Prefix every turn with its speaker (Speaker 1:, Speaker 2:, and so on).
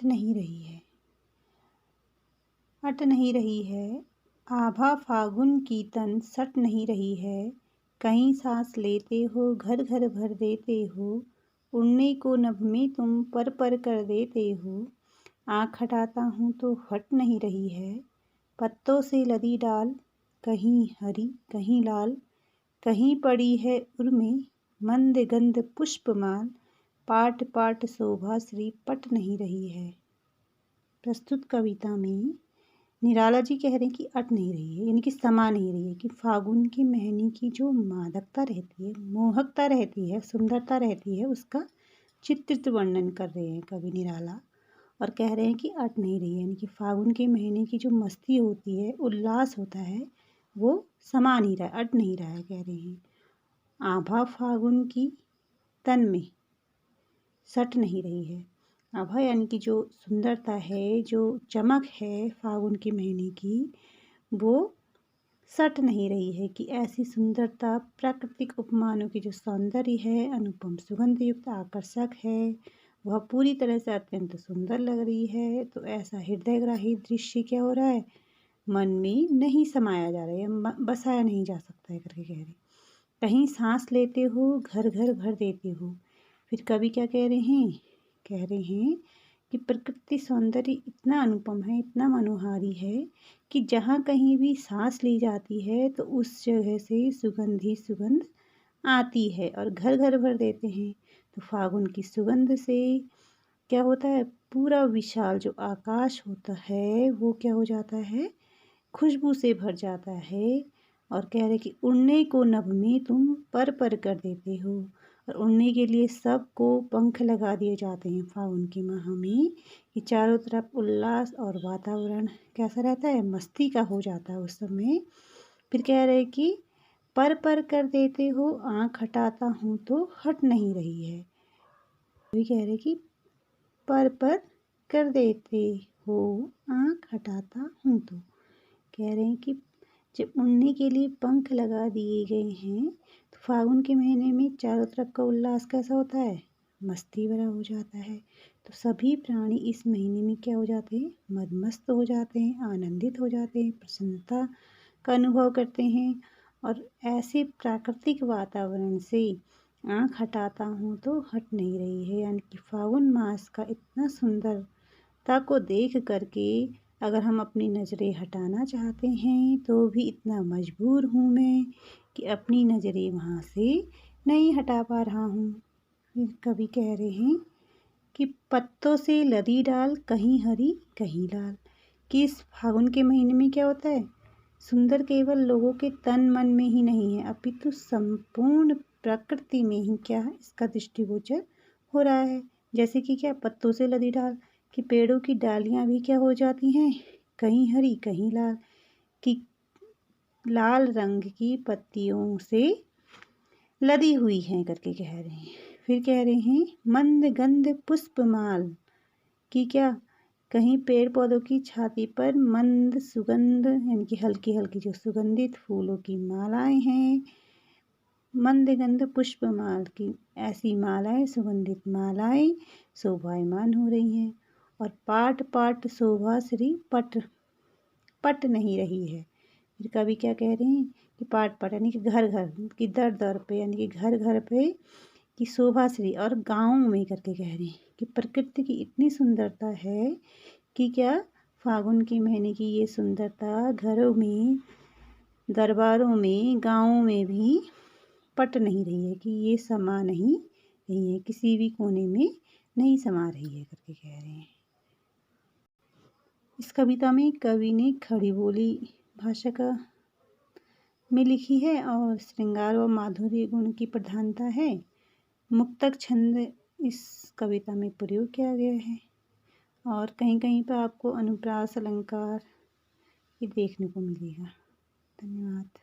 Speaker 1: अट नहीं रही है, अट नहीं रही है। आभा फागुन की तन सट नहीं रही है। कहीं सांस लेते हो घर घर भर देते हो। उड़ने को नभ में तुम पर कर देते हो। आँख हटाता हूँ तो हट नहीं रही है। पत्तों से लदी डाल, कहीं हरी कहीं लाल। कहीं पड़ी है उर्मी मंद गंध पुष्पमाल। पाट पाट शोभा श्री पट नहीं रही है। प्रस्तुत कविता में निराला जी कह रहे हैं कि अट नहीं रही है, यानी कि समा नहीं रही है, कि फागुन के महीने की जो मादकता रहती है, मोहकता रहती है, सुंदरता रहती है, उसका चित्रित वर्णन कर रहे हैं कवि निराला। और कह रहे हैं कि अट नहीं रही है, यानी कि फागुन के महीने की जो मस्ती होती है, उल्लास होता है, वो समा नहीं रहा है, अट नहीं रहा है, कह रहे हैं। आभा फागुन की तन में सट नहीं रही है। आभा यानी कि जो सुंदरता है, जो चमक है फागुन के महीने की, वो सट नहीं रही है, कि ऐसी सुंदरता प्राकृतिक उपमानों की जो सौंदर्य है, अनुपम सुगंध युक्त आकर्षक है, वह पूरी तरह से अत्यंत सुंदर लग रही है। तो ऐसा हृदयग्राही दृश्य क्या हो रहा है, मन में नहीं समाया जा रहा है, बसाया नहीं जा सकता है करके कह रहे। कहीं सांस लेते हो घर घर भर देते हो। फिर कवि क्या कह रहे हैं, कह रहे हैं कि प्रकृति सौंदर्य इतना अनुपम है, इतना मनोहारी है, कि जहाँ कहीं भी सांस ली जाती है तो उस जगह से सुगंध ही सुगंध आती है, और घर घर भर देते हैं। तो फागुन की सुगंध से क्या होता है, पूरा विशाल जो आकाश होता है वो क्या हो जाता है, खुशबू से भर जाता है। और कह रहे कि उड़ने को नभ में तुम पर कर देते हो। और उड़ने के लिए सबको पंख लगा दिए जाते हैं फागुन के माह में, कि चारों तरफ उल्लास और वातावरण कैसा रहता है, मस्ती का हो जाता है उस समय। फिर कह रहे कि पर कर देते हो, आँख हटाता हूँ तो हट नहीं रही है। वही कह रहे कि पर कर देते हो, आँख हटाता हूँ तो। कह रहे हैं कि जब उड़ने के लिए पंख लगा दिए गए हैं, तो फागुन के महीने में चारों तरफ का उल्लास कैसा होता है, मस्ती भरा हो जाता है। तो सभी प्राणी इस महीने में क्या हो जाते हैं, मदमस्त हो जाते हैं, आनंदित हो जाते हैं, प्रसन्नता का अनुभव करते हैं। और ऐसे प्राकृतिक वातावरण से आँख हटाता हूँ तो हट नहीं रही है, यानी कि फागुन मास का इतना सुंदरता को देख करके अगर हम अपनी नज़रें हटाना चाहते हैं तो भी इतना मजबूर हूँ मैं कि अपनी नज़रें वहाँ से नहीं हटा पा रहा हूँ। कवि कह रहे हैं कि पत्तों से लदी डाल, कहीं हरी कहीं लाल। कि इस फागुन के महीने में क्या होता है, सुंदर केवल लोगों के तन मन में ही नहीं है, अपितु संपूर्ण प्रकृति में ही क्या है, इसका दृष्टिगोचर हो रहा है। जैसे कि क्या, पत्तों से लदी डाल, कि पेड़ों की डालियां भी क्या हो जाती हैं, कहीं हरी कहीं लाल, कि लाल रंग की पत्तियों से लदी हुई हैं करके कह रहे हैं। फिर कह रहे हैं मंद गंध पुष्पमाल, कि क्या, कहीं पेड़ पौधों की छाती पर मंद सुगंध, यानी कि हल्की हल्की जो सुगंधित फूलों की मालाएं हैं, मंद गंध पुष्पमाल, की ऐसी मालाएं, सुगंधित मालाएं शोभायमान हो रही हैं। और पाट पाट शोभा श्री पट नहीं रही है। फिर कवि क्या कह रहे हैं कि पाट पाट यानी कि घर घर की दर दर पे, यानी कि घर घर पे की शोभा श्री, और गाँव में करके कह रहे हैं कि प्रकृति की इतनी सुंदरता है कि क्या, फागुन के महीने की ये सुंदरता घरों में, दरबारों में, गाँवों में भी पट नहीं रही है, कि ये समा नहीं रही है, किसी भी कोने में नहीं समा रही है करके कह रहे हैं। इस कविता में कवि ने खड़ी बोली भाषा का में लिखी है, और श्रृंगार व माधुर्य गुण की प्रधानता है। मुक्तक छंद इस कविता में प्रयोग किया गया है, और कहीं कहीं पर आपको अनुप्रास अलंकार ये देखने को मिलेगा। धन्यवाद।